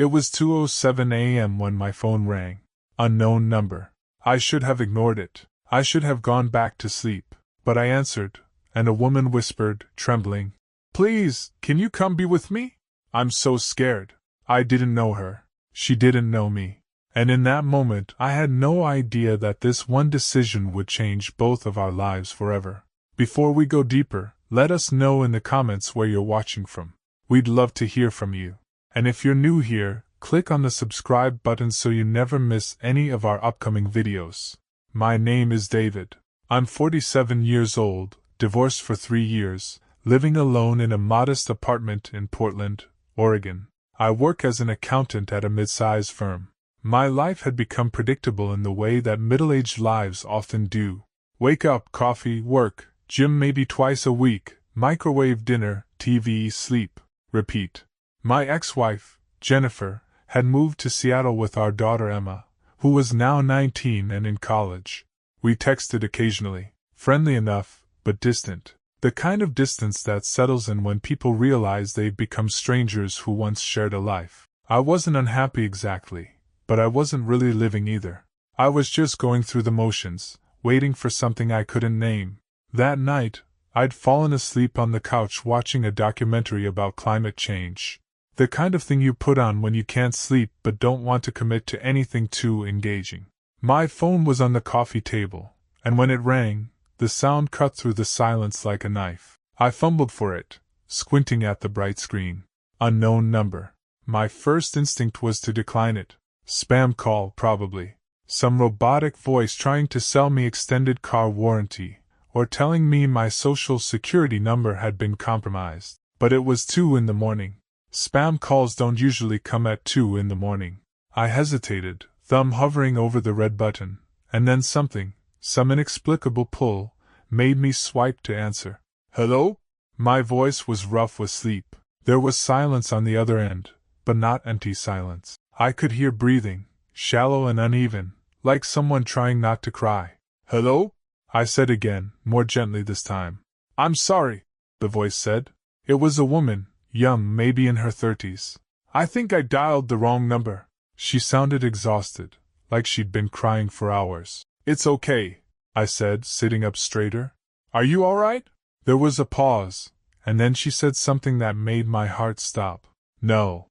It was 2:07 a.m. when my phone rang. Unknown number. I should have ignored it. I should have gone back to sleep. But I answered, and a woman whispered, trembling, "Please, can you come be with me? I'm so scared." I didn't know her. She didn't know me. And in that moment I had no idea that this one decision would change both of our lives forever. Before we go deeper, let us know in the comments where you're watching from. We'd love to hear from you. And if you're new here, click on the subscribe button so you never miss any of our upcoming videos. My name is David. I'm 47 years old, divorced for 3 years, living alone in a modest apartment in Portland, Oregon. I work as an accountant at a mid-size firm. My life had become predictable in the way that middle-aged lives often do. Wake up, coffee, work, gym maybe twice a week, microwave dinner, TV, sleep, repeat. My ex-wife, Jennifer, had moved to Seattle with our daughter Emma, who was now 19 and in college. We texted occasionally, friendly enough, but distant. The kind of distance that settles in when people realize they've become strangers who once shared a life. I wasn't unhappy exactly, but I wasn't really living either. I was just going through the motions, waiting for something I couldn't name. That night, I'd fallen asleep on the couch watching a documentary about climate change. The kind of thing you put on when you can't sleep but don't want to commit to anything too engaging. My phone was on the coffee table, and when it rang, the sound cut through the silence like a knife. I fumbled for it, squinting at the bright screen. Unknown number. My first instinct was to decline it. Spam call, probably. Some robotic voice trying to sell me extended car warranty, or telling me my social security number had been compromised. But it was 2 in the morning. Spam calls don't usually come at 2 in the morning. I hesitated, thumb hovering over the red button, and then some inexplicable pull, made me swipe to answer. "Hello?" My voice was rough with sleep. There was silence on the other end, but not empty silence. I could hear breathing, shallow and uneven, like someone trying not to cry. "Hello?" I said again, more gently this time. "I'm sorry," the voice said. It was a woman, young, maybe in her 30s. "I think I dialed the wrong number." She sounded exhausted, like she'd been crying for hours. "It's okay," I said, sitting up straighter. "Are you all right?" There was a pause, and then she said something that made my heart stop. No,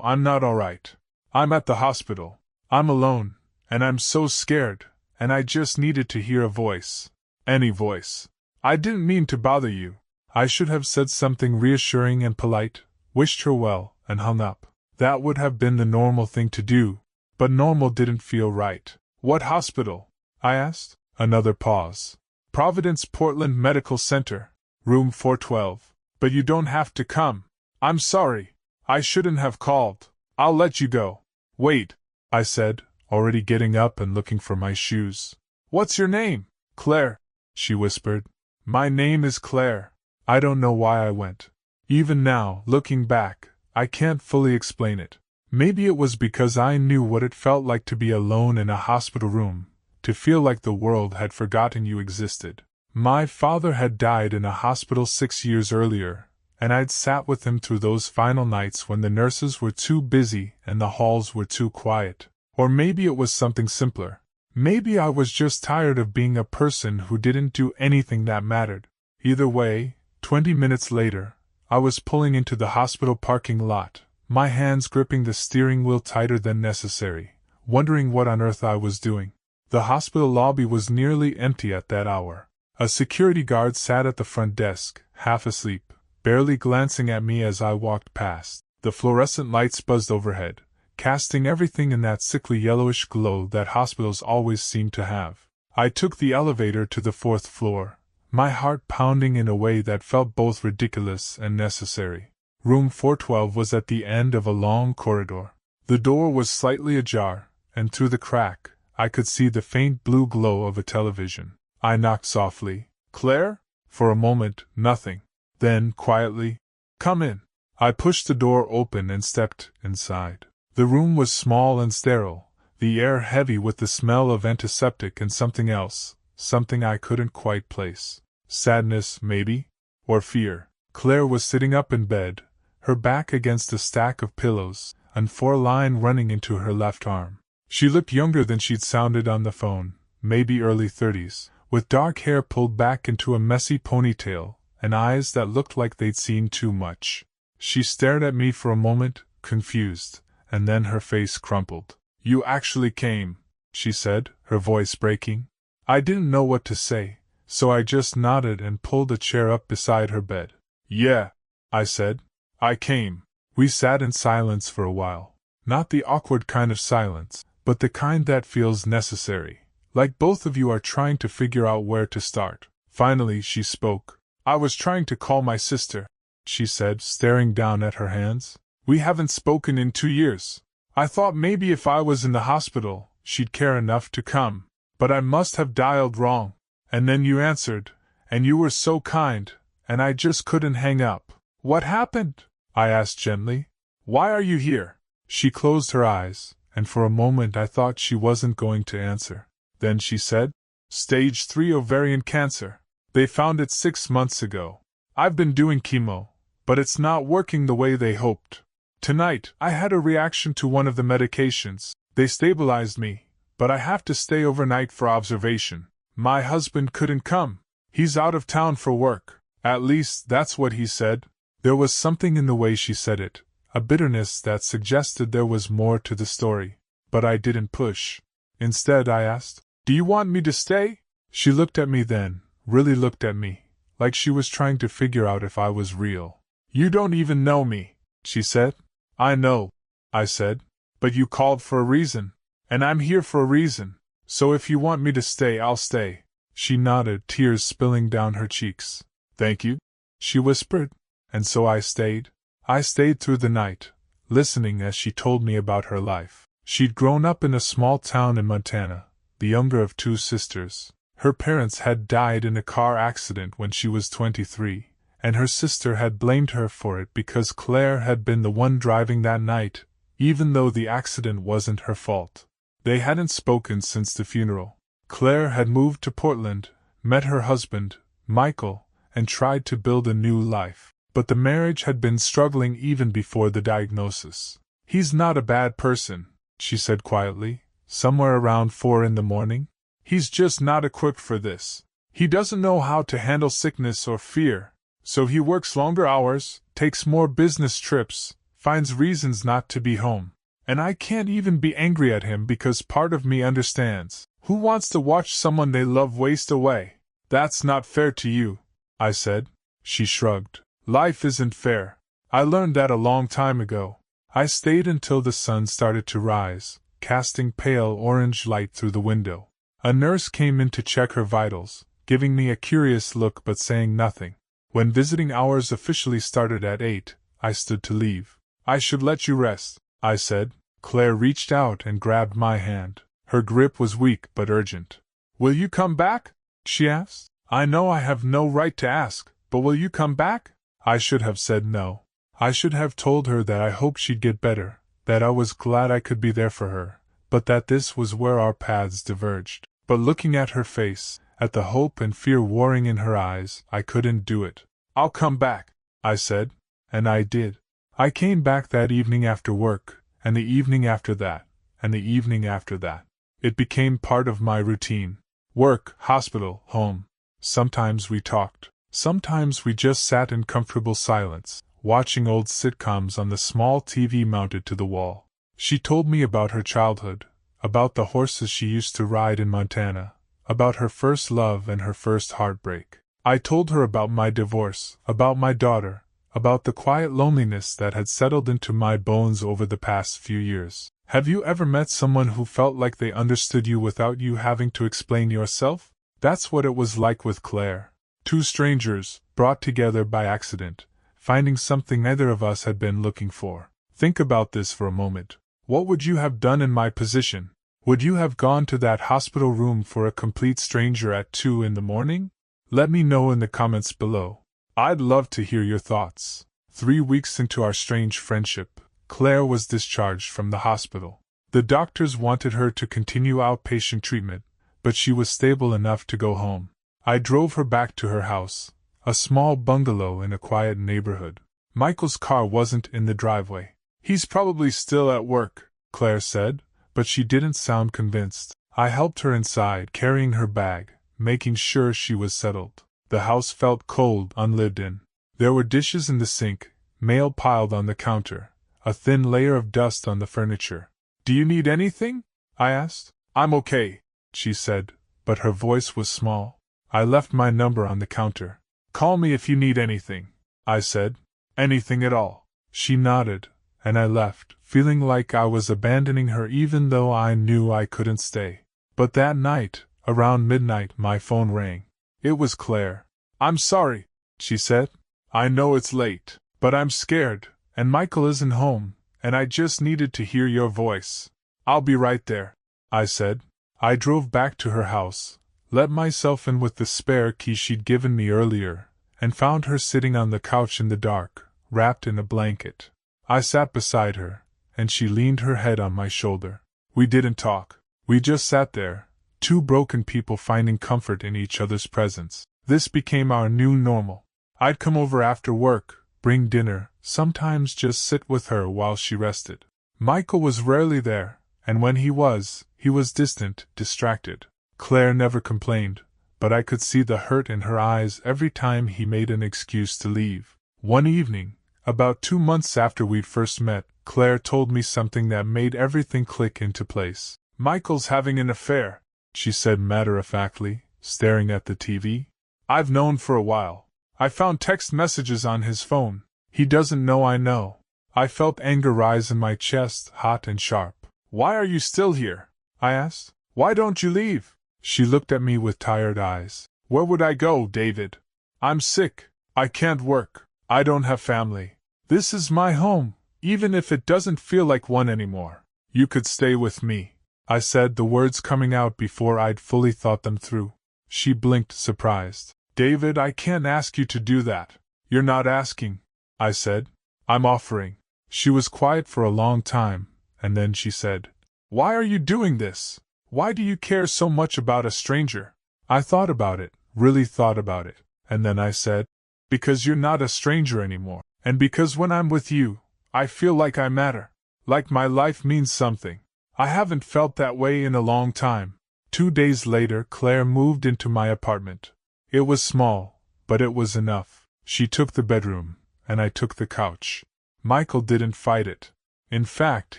I'm not all right. I'm at the hospital. I'm alone, and I'm so scared, and I just needed to hear a voice. Any voice. I didn't mean to bother you." I should have said something reassuring and polite, wished her well, and hung up. That would have been the normal thing to do, but normal didn't feel right. "What hospital?" I asked. Another pause. "Providence Portland Medical Center, room 412. But you don't have to come. I'm sorry. I shouldn't have called. I'll let you go." "Wait," I said, already getting up and looking for my shoes. "What's your name?" "Claire," she whispered. "My name is Claire." I don't know why I went. Even now, looking back, I can't fully explain it. Maybe it was because I knew what it felt like to be alone in a hospital room, to feel like the world had forgotten you existed. My father had died in a hospital 6 years earlier, and I'd sat with him through those final nights when the nurses were too busy and the halls were too quiet. Or maybe it was something simpler. Maybe I was just tired of being a person who didn't do anything that mattered. Either way, 20 minutes later, I was pulling into the hospital parking lot, my hands gripping the steering wheel tighter than necessary, wondering what on earth I was doing. The hospital lobby was nearly empty at that hour. A security guard sat at the front desk, half asleep, barely glancing at me as I walked past. The fluorescent lights buzzed overhead, casting everything in that sickly yellowish glow that hospitals always seem to have. I took the elevator to the 4th floor, my heart pounding in a way that felt both ridiculous and necessary. Room 412 was at the end of a long corridor. The door was slightly ajar, and through the crack, I could see the faint blue glow of a television. I knocked softly. "Claire?" For a moment, nothing. Then, quietly, "Come in." I pushed the door open and stepped inside. The room was small and sterile, the air heavy with the smell of antiseptic and something else, something I couldn't quite place. Sadness, maybe? Or fear. Claire was sitting up in bed, her back against a stack of pillows, and 4 line running into her left arm. She looked younger than she'd sounded on the phone, maybe early 30s, with dark hair pulled back into a messy ponytail, and eyes that looked like they'd seen too much. She stared at me for a moment, confused, and then her face crumpled. "You actually came," she said, her voice breaking. I didn't know what to say, so I just nodded and pulled a chair up beside her bed. "Yeah," I said. "I came." We sat in silence for a while. Not the awkward kind of silence, but the kind that feels necessary, like both of you are trying to figure out where to start. Finally, she spoke. "I was trying to call my sister," she said, staring down at her hands. "We haven't spoken in 2 years. I thought maybe if I was in the hospital, she'd care enough to come. But I must have dialed wrong. And then you answered, and you were so kind, and I just couldn't hang up." "What happened?" I asked gently. "Why are you here?" She closed her eyes, and for a moment I thought she wasn't going to answer. Then she said, "Stage 3 ovarian cancer. They found it 6 months ago. I've been doing chemo, but it's not working the way they hoped. Tonight, I had a reaction to one of the medications. They stabilized me, but I have to stay overnight for observation. My husband couldn't come. He's out of town for work. At least, that's what he said." There was something in the way she said it, a bitterness that suggested there was more to the story. But I didn't push. Instead, I asked, "Do you want me to stay?" She looked at me then, really looked at me, like she was trying to figure out if I was real. "You don't even know me," she said. "I know," I said. "But you called for a reason. And I'm here for a reason. So if you want me to stay, I'll stay." She nodded, tears spilling down her cheeks. "Thank you," she whispered. And so I stayed. I stayed through the night, listening as she told me about her life. She'd grown up in a small town in Montana, the younger of 2 sisters. Her parents had died in a car accident when she was 23, and her sister had blamed her for it because Claire had been the one driving that night, even though the accident wasn't her fault. They hadn't spoken since the funeral. Claire had moved to Portland, met her husband, Michael, and tried to build a new life. But the marriage had been struggling even before the diagnosis. "He's not a bad person," she said quietly, somewhere around 4 in the morning. "He's just not equipped for this. He doesn't know how to handle sickness or fear, so he works longer hours, takes more business trips, finds reasons not to be home. And I can't even be angry at him because part of me understands. Who wants to watch someone they love waste away?" "That's not fair to you," I said. She shrugged. "Life isn't fair. I learned that a long time ago." I stayed until the sun started to rise, casting pale orange light through the window. A nurse came in to check her vitals, giving me a curious look but saying nothing. When visiting hours officially started at 8, I stood to leave. "I should let you rest," I said. Claire reached out and grabbed my hand. Her grip was weak but urgent. "Will you come back?" she asked. "I know I have no right to ask, but will you come back?" I should have said no. I should have told her that I hoped she'd get better, that I was glad I could be there for her, but that this was where our paths diverged. But looking at her face, at the hope and fear warring in her eyes, I couldn't do it. "I'll come back," I said. And I did. I came back that evening after work, and the evening after that, and the evening after that. It became part of my routine. Work, hospital, home. Sometimes we talked. Sometimes we just sat in comfortable silence, watching old sitcoms on the small TV mounted to the wall. She told me about her childhood, about the horses she used to ride in Montana, about her first love and her first heartbreak. I told her about my divorce, about my daughter, about the quiet loneliness that had settled into my bones over the past few years. Have you ever met someone who felt like they understood you without you having to explain yourself? That's what it was like with Claire. 2 strangers, brought together by accident, finding something neither of us had been looking for. Think about this for a moment. What would you have done in my position? Would you have gone to that hospital room for a complete stranger at 2 in the morning? Let me know in the comments below. I'd love to hear your thoughts. 3 weeks into our strange friendship, Claire was discharged from the hospital. The doctors wanted her to continue outpatient treatment, but she was stable enough to go home. I drove her back to her house, a small bungalow in a quiet neighborhood. Michael's car wasn't in the driveway. He's probably still at work, Claire said, but she didn't sound convinced. I helped her inside, carrying her bag, making sure she was settled. The house felt cold, unlived in. There were dishes in the sink, mail piled on the counter, a thin layer of dust on the furniture. Do you need anything? I asked. I'm okay, she said, but her voice was small. I left my number on the counter. Call me if you need anything, I said. Anything at all. She nodded, and I left, feeling like I was abandoning her even though I knew I couldn't stay. But that night, around midnight, my phone rang. It was Claire. I'm sorry, she said. I know it's late, but I'm scared, and Michael isn't home, and I just needed to hear your voice. I'll be right there, I said. I drove back to her house, let myself in with the spare key she'd given me earlier, and found her sitting on the couch in the dark, wrapped in a blanket. I sat beside her, and she leaned her head on my shoulder. We didn't talk. We just sat there, two broken people finding comfort in each other's presence. This became our new normal. I'd come over after work, bring dinner, sometimes just sit with her while she rested. Michael was rarely there, and when he was distant, distracted. Claire never complained, but I could see the hurt in her eyes every time he made an excuse to leave. One evening, about 2 months after we'd first met, Claire told me something that made everything click into place. Michael's having an affair, she said matter-of-factly, staring at the TV. I've known for a while. I found text messages on his phone. He doesn't know I know. I felt anger rise in my chest, hot and sharp. Why are you still here? I asked. Why don't you leave? She looked at me with tired eyes. Where would I go, David? I'm sick. I can't work. I don't have family. This is my home, even if it doesn't feel like one anymore. You could stay with me, I said, the words coming out before I'd fully thought them through. She blinked, surprised. David, I can't ask you to do that. You're not asking, I said. I'm offering. She was quiet for a long time, and then she said, Why are you doing this? Why do you care so much about a stranger? I thought about it, really thought about it, and then I said, Because you're not a stranger anymore, and because when I'm with you, I feel like I matter, like my life means something. I haven't felt that way in a long time. 2 days later, Claire moved into my apartment. It was small, but it was enough. She took the bedroom, and I took the couch. Michael didn't fight it. In fact,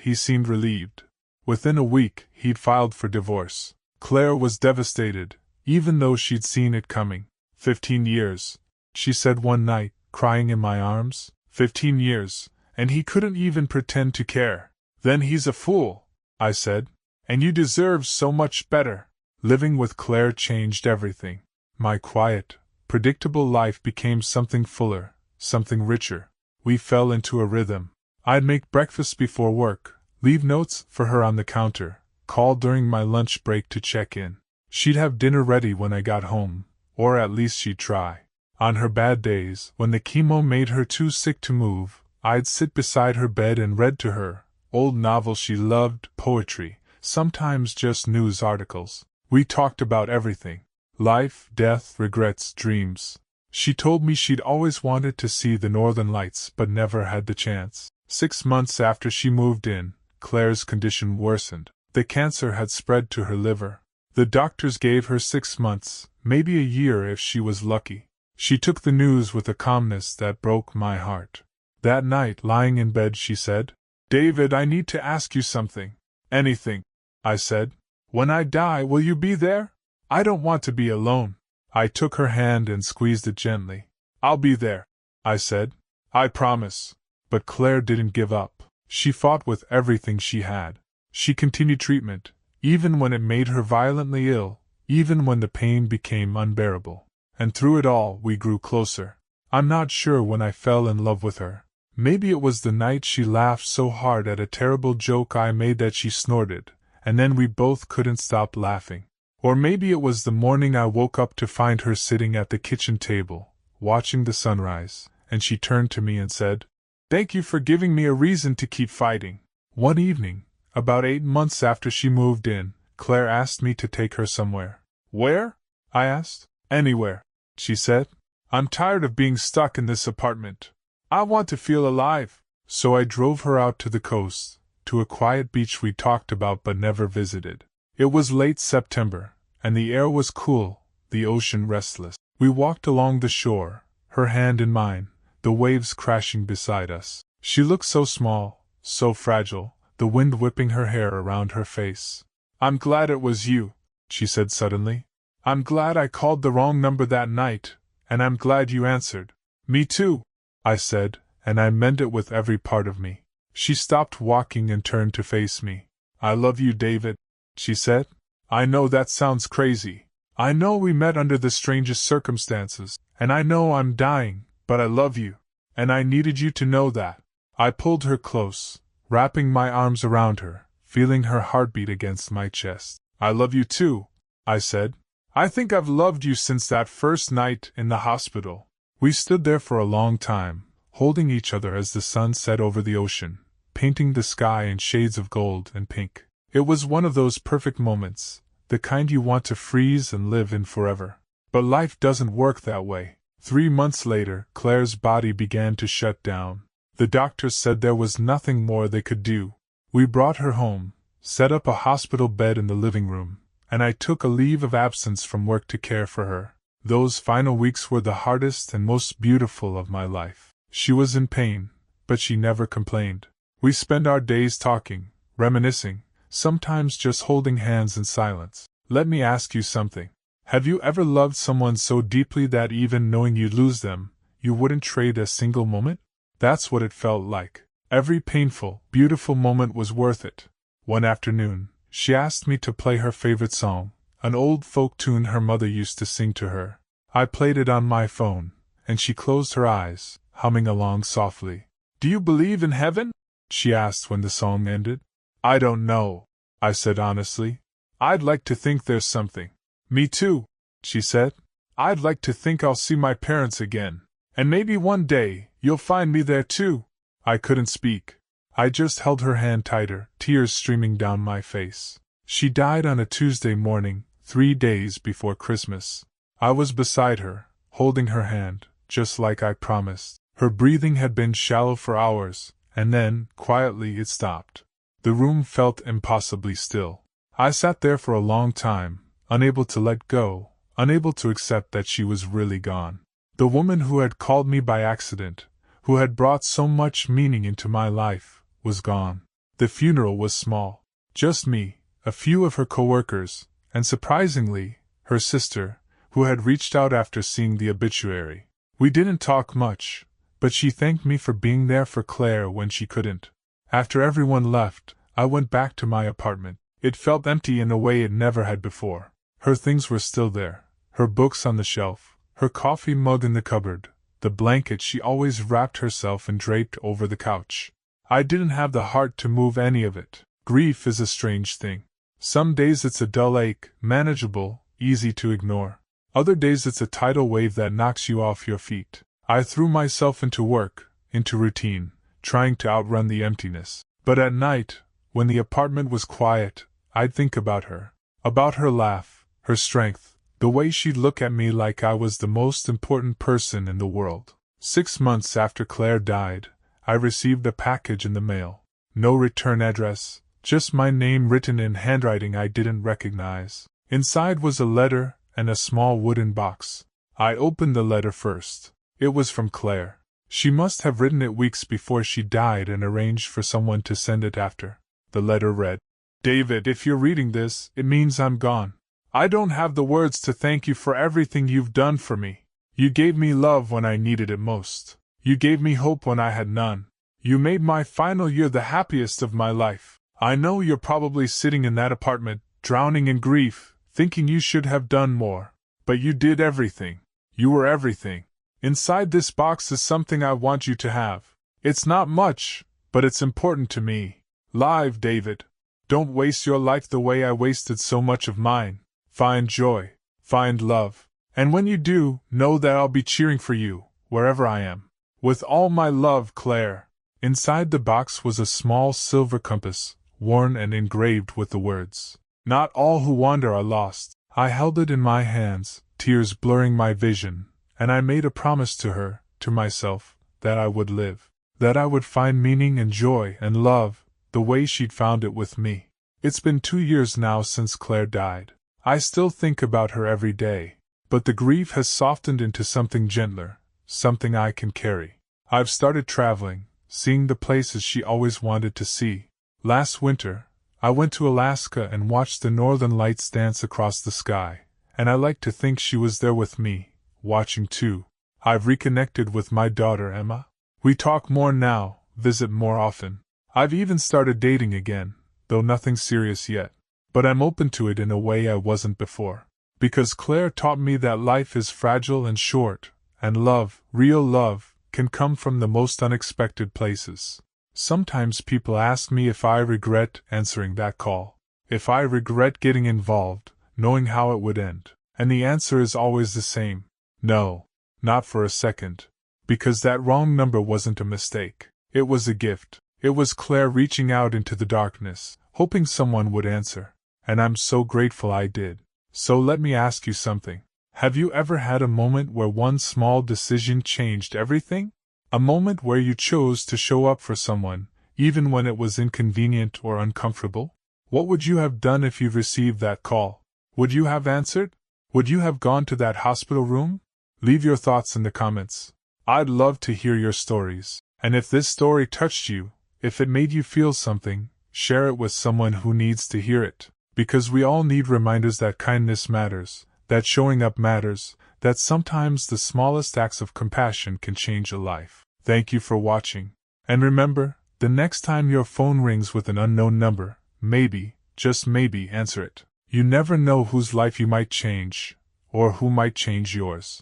he seemed relieved. Within a week, he'd filed for divorce. Claire was devastated, even though she'd seen it coming. 15 years, she said one night, crying in my arms. 15 years, and he couldn't even pretend to care. Then he's a fool, I said. And you deserve so much better. Living with Claire changed everything. My quiet, predictable life became something fuller, something richer. We fell into a rhythm. I'd make breakfast before work, leave notes for her on the counter, call during my lunch break to check in. She'd have dinner ready when I got home, or at least she'd try. On her bad days, when the chemo made her too sick to move, I'd sit beside her bed and read to her, old novels she loved, poetry, sometimes just news articles. We talked about everything. Life, death, regrets, dreams. She told me she'd always wanted to see the northern lights but never had the chance. 6 months after she moved in, Claire's condition worsened. The cancer had spread to her liver. The doctors gave her 6 months, maybe a year if she was lucky. She took the news with a calmness that broke my heart. That night, lying in bed, she said, David, I need to ask you something. Anything, I said. When I die, will you be there? I don't want to be alone. I took her hand and squeezed it gently. I'll be there, I said. I promise. But Claire didn't give up. She fought with everything she had. She continued treatment, even when it made her violently ill, even when the pain became unbearable. And through it all, we grew closer. I'm not sure when I fell in love with her. Maybe it was the night she laughed so hard at a terrible joke I made that she snorted, and then we both couldn't stop laughing. Or maybe it was the morning I woke up to find her sitting at the kitchen table, watching the sunrise, and she turned to me and said, Thank you for giving me a reason to keep fighting. One evening, about 8 months after she moved in, Claire asked me to take her somewhere. Where? I asked. Anywhere, she said. I'm tired of being stuck in this apartment. I want to feel alive. So I drove her out to the coast, to a quiet beach we talked about but never visited. It was late September, and the air was cool, the ocean restless. We walked along the shore, her hand in mine, the waves crashing beside us. She looked so small, so fragile, the wind whipping her hair around her face. "I'm glad it was you," she said suddenly. "I'm glad I called the wrong number that night, and I'm glad you answered." "Me too," I said, and I meant it with every part of me. She stopped walking and turned to face me. "I love you, David," she said. "I know that sounds crazy. I know we met under the strangest circumstances, and I know I'm dying, but I love you. And I needed you to know that." I pulled her close, wrapping my arms around her, feeling her heartbeat against my chest. "I love you too," I said. "I think I've loved you since that first night in the hospital." We stood there for a long time, holding each other as the sun set over the ocean, painting the sky in shades of gold and pink. It was one of those perfect moments, the kind you want to freeze and live in forever. But life doesn't work that way. 3 months later, Claire's body began to shut down. The doctors said there was nothing more they could do. We brought her home, set up a hospital bed in the living room, and I took a leave of absence from work to care for her. Those final weeks were the hardest and most beautiful of my life. She was in pain, but she never complained. We spent our days talking, reminiscing, sometimes just holding hands in silence. Let me ask you something. Have you ever loved someone so deeply that even knowing you'd lose them, you wouldn't trade a single moment? That's what it felt like. Every painful, beautiful moment was worth it. One afternoon, she asked me to play her favorite song, an old folk tune her mother used to sing to her. I played it on my phone, and she closed her eyes, humming along softly. "Do you believe in heaven?" she asked when the song ended. "I don't know," I said honestly. "I'd like to think there's something." "Me too," she said. "I'd like to think I'll see my parents again. And maybe one day, you'll find me there too." I couldn't speak. I just held her hand tighter, tears streaming down my face. She died on a Tuesday morning, 3 days before Christmas. I was beside her, holding her hand, just like I promised. Her breathing had been shallow for hours, and then, quietly, it stopped. The room felt impossibly still. I sat there for a long time, unable to let go, unable to accept that she was really gone. The woman who had called me by accident, who had brought so much meaning into my life, was gone. The funeral was small. Just me, a few of her coworkers, and surprisingly, her sister, who had reached out after seeing the obituary. We didn't talk much, but she thanked me for being there for Claire when she couldn't. After everyone left, I went back to my apartment. It felt empty in a way it never had before. Her things were still there, her books on the shelf, her coffee mug in the cupboard, the blanket she always wrapped herself in draped over the couch. I didn't have the heart to move any of it. Grief is a strange thing. Some days it's a dull ache, manageable, easy to ignore. Other days it's a tidal wave that knocks you off your feet. I threw myself into work, into routine, trying to outrun the emptiness. But at night, when the apartment was quiet, I'd think about her laugh, her strength, the way she'd look at me like I was the most important person in the world. 6 months after Claire died, I received a package in the mail. No return address, just my name written in handwriting I didn't recognize. Inside was a letter and a small wooden box. I opened the letter first. It was from Claire. She must have written it weeks before she died and arranged for someone to send it after. The letter read, "David, if you're reading this, it means I'm gone. I don't have the words to thank you for everything you've done for me. You gave me love when I needed it most. You gave me hope when I had none. You made my final year the happiest of my life. I know you're probably sitting in that apartment, drowning in grief, thinking you should have done more. But you did everything. You were everything. Inside this box is something I want you to have. It's not much, but it's important to me. Live, David. Don't waste your life the way I wasted so much of mine. Find joy. Find love. And when you do, know that I'll be cheering for you, wherever I am. With all my love, Claire." Inside the box was a small silver compass, worn and engraved with the words, "Not all who wander are lost." I held it in my hands, tears blurring my vision, and I made a promise to her, to myself, that I would live. that I would find meaning and joy and love, the way she'd found it with me. It's been 2 years now since Claire died. I still think about her every day, but the grief has softened into something gentler, something I can carry. I've started traveling, seeing the places she always wanted to see. Last winter, I went to Alaska and watched the northern lights dance across the sky, and I like to think she was there with me, watching too. I've reconnected with my daughter Emma. We talk more now, visit more often. I've even started dating again, though nothing serious yet. But I'm open to it in a way I wasn't before. Because Claire taught me that life is fragile and short, and love, real love, can come from the most unexpected places. Sometimes people ask me if I regret answering that call, if I regret getting involved, knowing how it would end. And the answer is always the same: no, not for a second. Because that wrong number wasn't a mistake. It was a gift. It was Claire reaching out into the darkness, hoping someone would answer. And I'm so grateful I did. So let me ask you something. Have you ever had a moment where one small decision changed everything? A moment where you chose to show up for someone, even when it was inconvenient or uncomfortable? What would you have done if you received that call? Would you have answered? Would you have gone to that hospital room? Leave your thoughts in the comments. I'd love to hear your stories. And if this story touched you, if it made you feel something, share it with someone who needs to hear it. Because we all need reminders that kindness matters, that showing up matters, that sometimes the smallest acts of compassion can change a life. Thank you for watching. And remember, the next time your phone rings with an unknown number, maybe, just maybe, answer it. You never know whose life you might change, or who might change yours.